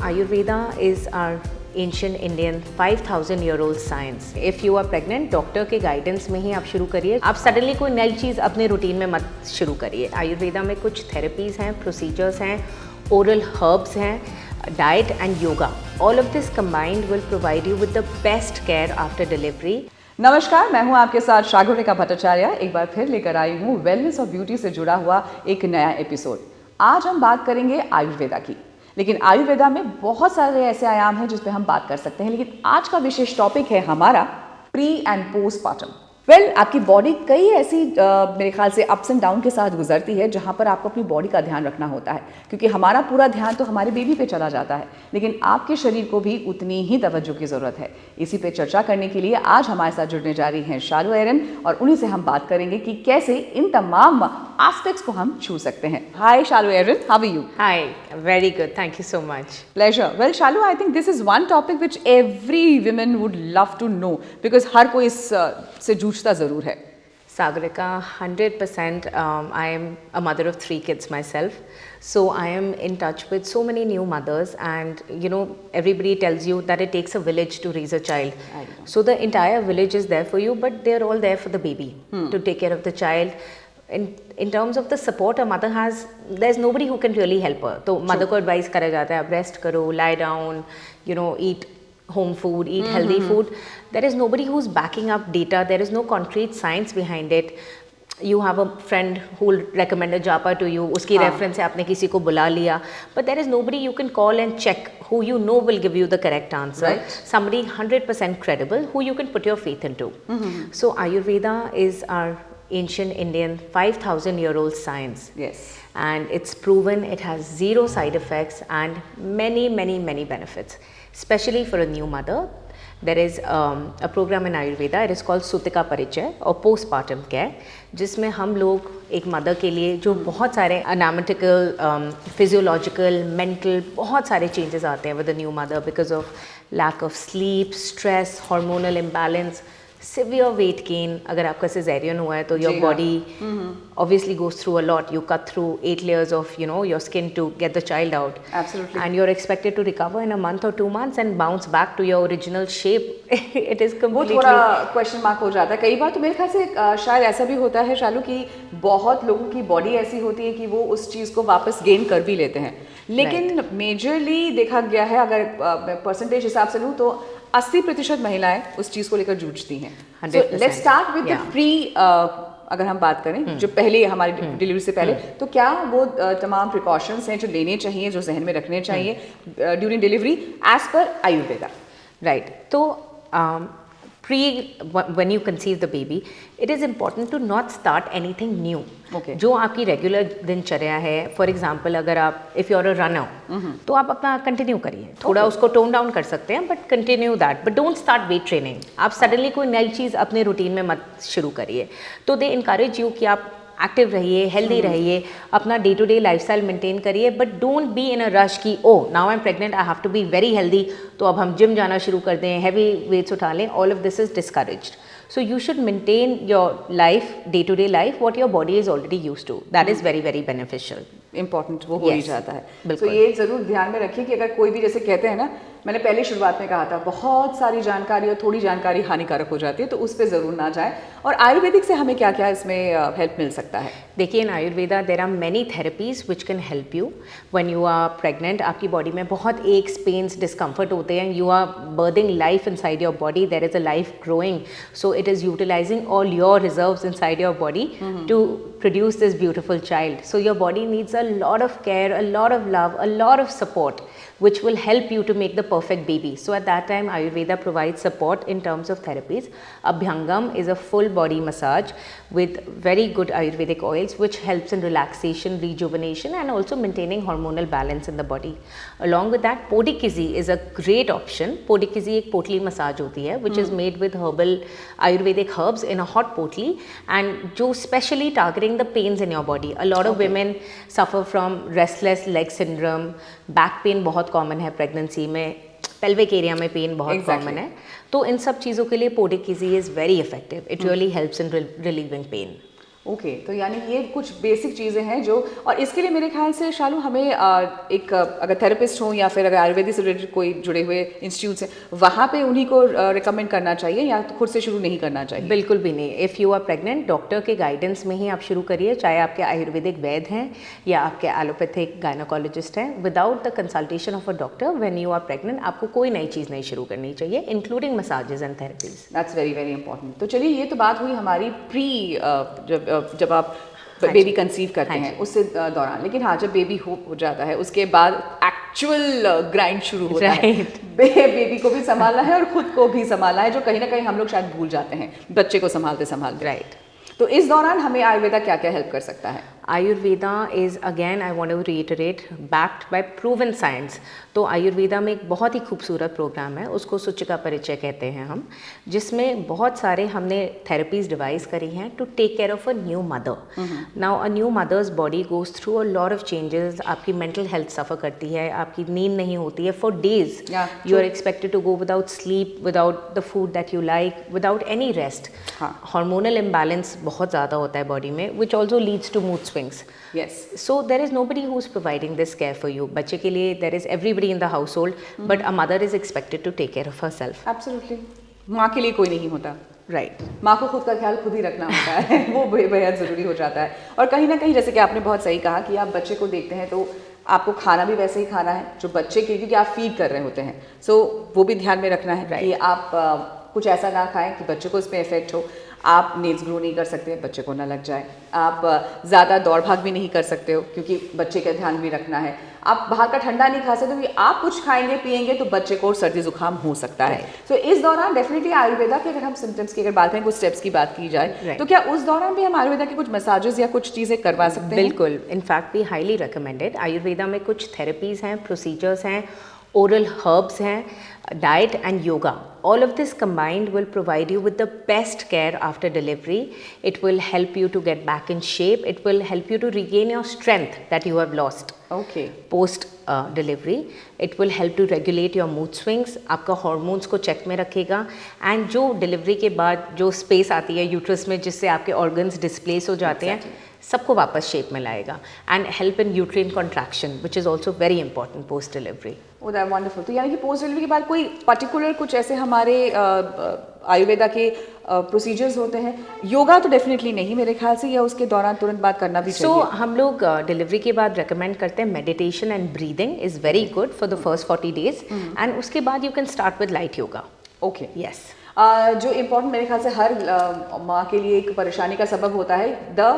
Ayurveda is our ancient Indian 5,000-year-old science. If you are pregnant, doctor के guidance में ही आप शुरू करिए. आप सडनली कोई नई चीज़ अपने रूटीन में मत शुरू करिए. आयुर्वेदा में कुछ थेरेपीज़ हैं, प्रोसीजर्स हैं, ओरल हर्ब्स हैं, diet and yoga. All of this combined will provide you with the best care after delivery. नमस्कार, मैं हूं आपके साथ सागरिका भट्टाचार्य. एक बार फिर लेकर आई हूं वेलनेस और ब्यूटी से जुड़ा हुआ एक नया एपिसोड. आज हम बात करेंगे आयुर्वेदा की, लेकिन आयुर्वेदा में बहुत सारे ऐसे आयाम हैं जिस पे हम बात कर सकते हैं. लेकिन आज का विशेष टॉपिक है हमारा प्री एंड पोस्टपार्टम. आपकी बॉडी कई ऐसी मेरे ख्याल से अप्स एंड डाउन के साथ गुजरती है जहाँ पर आपको अपनी बॉडी का ध्यान रखना होता है, क्योंकि हमारा पूरा ध्यान तो हमारे बेबी पे चला जाता है, लेकिन आपके शरीर को भी उतनी ही तवज्जो की ज़रूरत है. इसी पे चर्चा करने के लिए आज हमारे साथ जुड़ने जा रही हैं शालू एरन, और उन्हीं से हम बात करेंगे कि कैसे इन तमाम एस्पेक्ट्स को हम छू सकते हैं. हाय शालू एरन, how are you? Hi, very good, thank you so much. Pleasure. Well Shalu, I think this is one topic which every women would love to know, because हर कोई इससे जूझता ज़रूर है. Sagarika, 100%. I am a mother of 3 kids myself, so I am in touch with so many new mothers, and you know, everybody tells you that it takes a village to raise a child. So the entire village is there for you, but they are all there for the baby to take care of the child. In terms of the support a mother has, there's nobody who can really help her. तो mother को advice करा जाता है, rest करो, lie down, you know, eat home food, eat healthy food. There is nobody who's backing up data. There is no concrete science behind it. You have a friend who will recommend a japa to you. उसकी reference से आपने किसी को बुला लिया. But there is nobody you can call and check who you know will give you the correct answer. Right. Somebody 100% credible who you can put your faith into. So Ayurveda is our ancient Indian 5,000-year-old science. Yes. And it's proven it has 0 side effects and many benefits. Especially for a new mother, there is a program in Ayurveda. It is called Sutika Parichaya or postpartum care, जिसमें हम लोग एक mother के लिए जो बहुत सारे anatomical, physiological, mental बहुत सारे changes आते हैं with a new mother because of lack of sleep, stress, hormonal imbalance, severe weight gain. अगर आपका cesarean हुआ है तो your body obviously goes through a lot. You cut through 8 layers of, you know, your skin to get the child out. Absolutely. And you're expected to recover in a month or 2 months and bounce back to your original shape. It is completely. वो थोड़ा question mark हो जाता है. कई बार तो मेरे ख्याल से शायद ऐसा भी होता है शालू कि बहुत लोगों की बॉडी ऐसी होती है कि वो उस चीज़ को वापस गेन कर भी लेते हैं, लेकिन मेजरली देखा गया है, अगर परसेंटेज हिसाब से लूँ तो 80% महिलाएं उस चीज़ को लेकर जूझती हैं. Let's start with the pre. अगर हम बात करें जो पहले हमारी डिलीवरी से पहले, तो क्या वो तमाम प्रिकॉशंस हैं जो लेने चाहिए, जो जहन में रखने चाहिए during delivery as per Ayurveda? Right. तो when you conceive the baby, it is important to not start anything new. Okay. जो आपकी रेगुलर दिनचर्या है, फॉर एग्जाम्पल अगर आप if you are a runner तो आप अपना कंटिन्यू करिए. थोड़ा उसको टोन डाउन कर सकते हैं, but continue that, but don't start weight training. आप सडनली कोई नई चीज़ अपने रूटीन में मत शुरू करिए. तो दे इनकरेज यू कि आप एक्टिव रहिए, हेल्दी रहिए, अपना day to day lifestyle maintain करिए, but don't be in a rush कि oh now I am pregnant, I have to be very healthy, तो अब हम जिम जाना शुरू कर दें, हैवी वेट्स उठा लें. All of this is discouraged. So you should maintain your life, day-to-day life, what your body is already used to. That is very beneficial. Important वो हो ही जाता है. बिल्कुल. तो ये ज़रूर ध्यान में रखिए कि अगर कोई भी, जैसे कहते हैं ना, मैंने पहले शुरुआत में कहा था, बहुत सारी जानकारी और थोड़ी जानकारी हानिकारक हो जाती है, तो उस पर ज़रूर ना जाए. और आयुर्वेदिक से हमें क्या क्या इसमें हेल्प मिल सकता है? देखिए, in Ayurveda there are many therapies which can help you when you are pregnant. आपकी बॉडी में बहुत एक्स, पेन्स, डिस्कम्फर्ट होते हैं. You are birthing life inside your body. There is a life growing, so it is utilising all your reserves inside your body to produce this beautiful child. So your body needs a lot of care, a lot of love, a lot of support, which will help you to make the perfect baby. So at that time, Ayurveda provides support in terms of therapies. Abhyangam is a full body massage with very good Ayurvedic oils, which helps in relaxation, rejuvenation, and also maintaining hormonal balance in the body. Along with that, Podikizzi is a great option. Podikizzi एक पोटली massage होती है, which is made with herbal Ayurvedic herbs in a hot potli, and जो specially targeting the pains in your body. A lot of women suffer from restless leg syndrome. Back pain बहुत common है pregnancy में. pelvic area में pain बहुत common है. तो इन सब चीज़ों के लिए Podikizzi is very effective. It really helps in relieving pain. Okay तो यानी ये कुछ बेसिक चीज़ें हैं जो, और इसके लिए मेरे ख्याल से शालू हमें एक अगर थेरेपिस्ट हो या फिर अगर आयुर्वेदिक से रिलेटेड कोई जुड़े हुए इंस्टीट्यूट्स हैं वहाँ पे उन्हीं को रिकमेंड करना चाहिए या तो खुद से शुरू नहीं करना चाहिए? बिल्कुल भी नहीं। If you are pregnant, doctor के गाइडेंस में ही आप शुरू करिए, चाहे आपके आयुर्वेदिक वैद्य हैं या आपके एलोपैथिक गायनोकोलॉजिस्ट हैं। Without the consultation of a doctor when you are pregnant आपको कोई नई चीज़ नहीं शुरू करनी चाहिए, including massages and therapies. That's very very important. तो चलिए ये तो बात हुई हमारी जब आप बेबी कंसीव करते हैं उससे दौरान, लेकिन हाँ जब बेबी हो जाता है उसके बाद एक्चुअल ग्राइंड शुरू होता है। बेबी को भी संभालना है और खुद को भी संभालना है, जो कहीं ना कहीं हम लोग शायद भूल जाते हैं बच्चे को संभालते संभालते। राइट। तो इस दौरान हमें आयुर्वेदा क्या क्या हेल्प कर सकता है? Ayurveda is again I want to reiterate backed by proven science. तो आयुर्वेदा में एक बहुत ही खूबसूरत प्रोग्राम है, उसको सूचिका परिचय कहते हैं हम, जिसमें बहुत सारे हमने थेरेपीज डिवाइस करी हैं to take care of a new mother. Now a new mother's body goes through a lot of changes. आपकी मेंटल हेल्थ सफ़र करती है, आपकी नींद नहीं होती है for days, you are expected to go without sleep, without the food that you like, without any rest. Hormonal imbalance बहुत ज़्यादा होता है बॉडी में, which also leads to mood swings. Yes. So there is nobody who's providing this care for you. बच्चे के लिए there is everybody in the household, but a mother is expected to take care of herself. Absolutely. माँ के लिए कोई नहीं होता। Right. माँ को खुद का ख्याल खुद ही रखना होता है वो बेहद ज़रूरी हो जाता है। और कहीं ना कहीं जैसे कि आपने बहुत सही कहा कि आप बच्चे को देखते हैं तो आपको खाना भी वैसे ही खाना है जो बच्चे के, क्योंकि आप फीड कर रहे होते हैं, सो वो भी ध्यान में रखना है कि आप कुछ ऐसा ना खाएं कि बच्चे को इसमें इफेक्ट हो। आप नेल्स ग्रो नहीं कर सकते, बच्चे को ना लग जाए। आप ज़्यादा दौड़ भाग भी नहीं कर सकते हो क्योंकि बच्चे का ध्यान भी रखना है। आप बाहर का ठंडा नहीं खा सकते क्योंकि आप कुछ खाएंगे पिएंगे तो बच्चे को सर्दी जुकाम हो सकता है। तो इस दौरान डेफिनेटली आयुर्वेदा के, अगर हम सिम्टम्स की अगर बात करें, कुछ स्टेप्स की बात की जाए तो क्या उस दौरान भी हम आयुर्वेदा के कुछ मसाजेस या कुछ चीज़ें करवा सकते हैं? बिल्कुल, in fact we highly recommended. Ayurveda में कुछ थेरेपीज हैं, प्रोसीजर्स हैं, oral herbs हैं, diet and yoga. All of this combined will provide you with the best care after delivery. It will help you to get back in shape. It will help you to regain your strength that you have lost. Okay. Post delivery. It will help to regulate your mood swings. आपका hormones को check में रखेगा, and जो delivery के बाद जो space आती है uterus में जिससे आपके organs displace हो जाते हैं, सबको वापस शेप में लाएगा, and help in uterine contraction which is also very important post delivery. Oh that wonderful. तो यानी कि पोस्ट डिलीवरी के बाद कोई पर्टिकुलर कुछ ऐसे हमारे आयुर्वेदा के प्रोसीजर्स होते हैं? योगा तो डेफिनेटली नहीं मेरे ख्याल से, या उसके दौरान तुरंत बाद करना भी चाहिए? हम लोग डिलीवरी के बाद रेकमेंड करते हैं meditation and breathing is very good for the first 40 days, and उसके बाद you can start with light yoga. Okay, yes. जो इम्पोर्टेंट मेरे ख्याल से हर माँ के लिए एक परेशानी का सबब होता है, the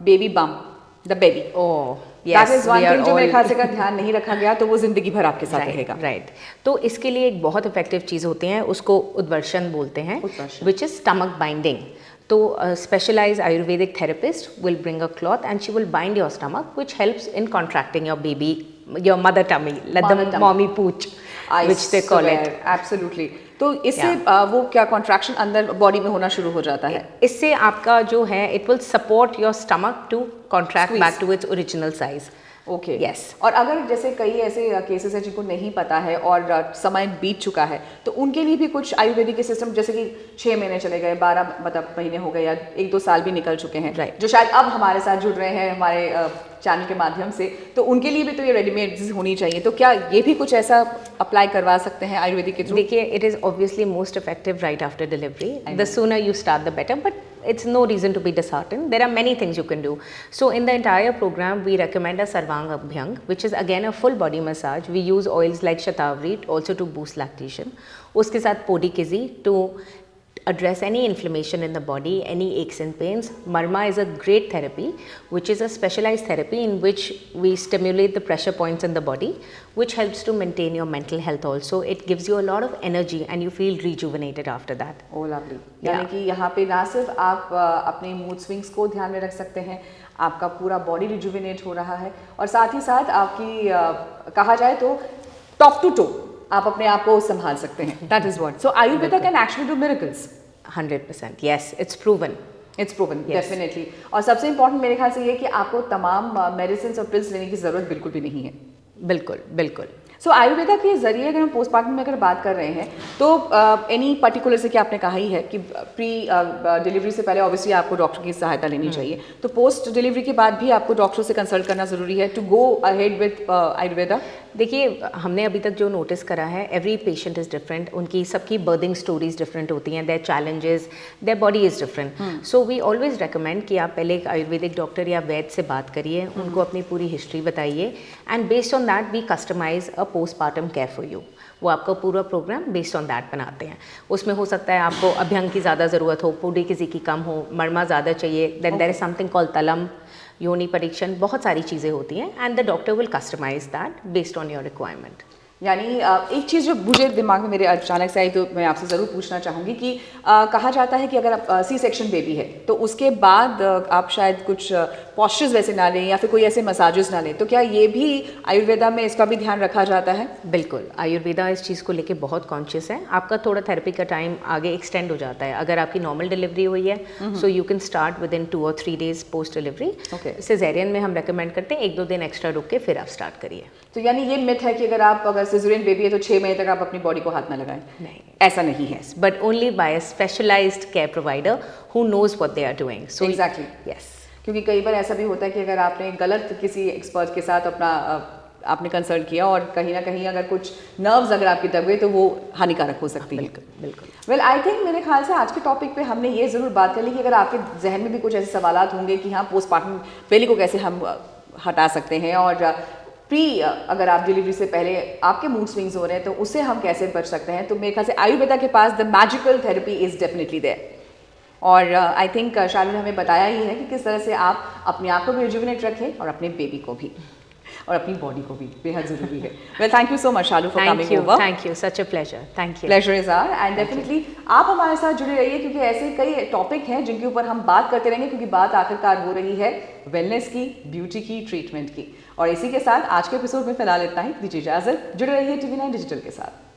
baby bump, the baby. Oh That is one thing जो मेरे ख्याल से अगर ध्यान नहीं रखा गया तो वो जिंदगी भर आपके साथ रहेगा। राइट। तो इसके लिए एक बहुत इफेक्टिव चीज़ होती है, उसको उद्वर्शन बोलते हैं, विच इज़ स्टमक बाइंडिंग। तो specialised Ayurvedic therapist will bring a cloth and she will bind your stomach which helps in contracting your baby, your mother tummy, the mommy pooch which they call it. Absolutely. तो इससे वो क्या contraction अंदर body में होना शुरू हो जाता है? इससे आपका जो है it will support your stomach to contract back to its original size. Okay, yes. और अगर जैसे कई ऐसे केसेस हैं जिनको नहीं पता है और समय बीत चुका है तो उनके लिए भी कुछ आयुर्वेदिक के सिस्टम, जैसे कि 6 महीने चले गए, 12 मतलब महीने हो गए, या 1-2 साल भी निकल चुके हैं, जो शायद अब हमारे साथ जुड़ रहे हैं हमारे चैनल के माध्यम से, तो उनके लिए भी तो ये रेडीमेड होनी चाहिए। तो क्या ये भी कुछ ऐसा अप्लाई करवा सकते हैं आयुर्वेदिक के थ्रू? देखिए, it is obviously most effective right after delivery. The sooner you start the better, but it's no reason to be disheartened. There are many things you can do. So in the entire program we recommend a Sarvang Abhyang, which is again a full body massage. We use oils like Shatavari also to boost lactation. उसके साथ Podikizzi to address any inflammation in the body, any aches and pains. Marma is a great therapy, which is a specialized therapy in which we stimulate the pressure points in the body, which helps to maintain your mental health also. It gives you a lot of energy and you feel rejuvenated after that. Oh lovely. यानी कि यहाँ पे ना सिर्फ आप अपने mood swings को ध्यान में रख सकते हैं, आपका पूरा बॉडी रिजुविनेट हो रहा है, और साथ ही साथ आपकी कहा जाए तो टॉप टू टो आप अपने आप को संभाल सकते हैं। That is what. So Ayurveda can actually do miracles. 100%. Yes, it's proven. It's proven, yes. Definitely. और सबसे इम्पोर्टेंट मेरे ख्याल से ये कि आपको तमाम मेडिसिन और पिल्स लेने की ज़रूरत बिल्कुल भी नहीं है। बिल्कुल बिल्कुल। सो आयुर्वेदा के जरिए अगर हम पोस्टमार्टम में अगर बात कर रहे हैं तो एनी पर्टिकुलर से क्या आपने कहा ही है कि प्री डिलीवरी से पहले ऑब्वियसली आपको डॉक्टर की सहायता लेनी चाहिए, तो पोस्ट डिलीवरी के बाद भी आपको डॉक्टर से कंसल्ट करना ज़रूरी है to go ahead with Ayurveda? देखिए, हमने अभी तक जो नोटिस करा है, एवरी पेशेंट इज़ डिफरेंट, उनकी सबकी बर्थिंग स्टोरीज डिफरेंट होती हैं, their challenges, their body is different. So we always recommend कि आप पहले एक आयुर्वेदिक डॉक्टर या वैद्य से बात करिए, उनको अपनी पूरी हिस्ट्री बताइए, and based on that we customize a postmortem care for you. वो आपका पूरा प्रोग्राम बेस्ड ऑन दैट बनाते हैं। उसमें हो सकता है आपको अभ्यंग की ज़्यादा ज़रूरत हो, पूरी किसी की कम हो, मरमा ज़्यादा चाहिए, then there is something called तलम, योनि परीक्षण, बहुत सारी चीज़ें होती हैं, and the doctor will customise that based on your requirement. यानी एक चीज़ जो मुझे दिमाग में मेरे अचानक से आई तो मैं आपसे ज़रूर पूछना चाहूँगी कि कहा जाता है कि अगर आप सी सेक्शन बेबी है तो उसके बाद आप शायद कुछ पॉस्चर्स वैसे ना लें या फिर कोई ऐसे मसाजेस ना लें, तो क्या ये भी आयुर्वेदा में इसका भी ध्यान रखा जाता है? बिल्कुल, आयुर्वेदा इस चीज़ को लेके बहुत कॉन्शियस है। आपका थोड़ा थेरेपी का टाइम आगे एक्सटेंड हो जाता है अगर आपकी नॉर्मल डिलीवरी हुई है, so you can start with in 2 और 3 डेज पोस्ट डिलीवरी। सिजेरियन में हम रेकमेंड करते हैं 1-2 दिन एक्स्ट्रा रुक के फिर आप स्टार्ट करिए। तो यानी ये मिथ है कि अगर सिजेरियन बेबी है तो 6 महीने तक आप अपनी बॉडी को हाथ ना लगाएं? नहीं, ऐसा नहीं है, but only by a specialised care provider who knows what they are doing. So exactly, yes, क्योंकि कई बार ऐसा भी होता है कि अगर आपने गलत किसी एक्सपर्ट के साथ आपने कंसल्ट किया और कहीं ना कहीं अगर कुछ नर्व्स अगर आपकी दब गए तो वो हानिकारक हो सकती है। बिल्कुल बिल्कुल। वेल आई थिंक मेरे ख्याल से आज के टॉपिक पे हमने ये ज़रूर बात कर ली कि अगर आपके जहन में भी कुछ ऐसे सवालात होंगे कि हाँ पोस्टमार्टम पहले को कैसे हम हटा सकते हैं, और अगर आप डिलीवरी से पहले आपके मूड स्विंग्स हो रहे हैं तो उससे हम कैसे बच सकते हैं, तो मेरे ख्याल से आयुर्वेदा के पास the magical therapy is definitely there. और आई थिंक शालू ने हमें बताया ही है कि किस तरह से आप अपने आप को भी रिजुविनेट रखें और अपने बेबी को भी और अपनी बॉडी को भी, बेहद ज़रूरी है। Well thank you so much Shalu for coming over. Thank you, such a pleasure. Thank you. Pleasure is our, and definitely आप हमारे साथ जुड़े रहिए क्योंकि ऐसे कई टॉपिक हैं जिनके ऊपर हम बात करते रहेंगे, क्योंकि बात आखिरकार हो रही है वेलनेस की, ब्यूटी की, ट्रीटमेंट की। और इसी के साथ आज के एपिसोड में फिलहाल इतना ही, दीजिए इजाज़त। जुड़े रहिए TV9 डिजिटल के साथ।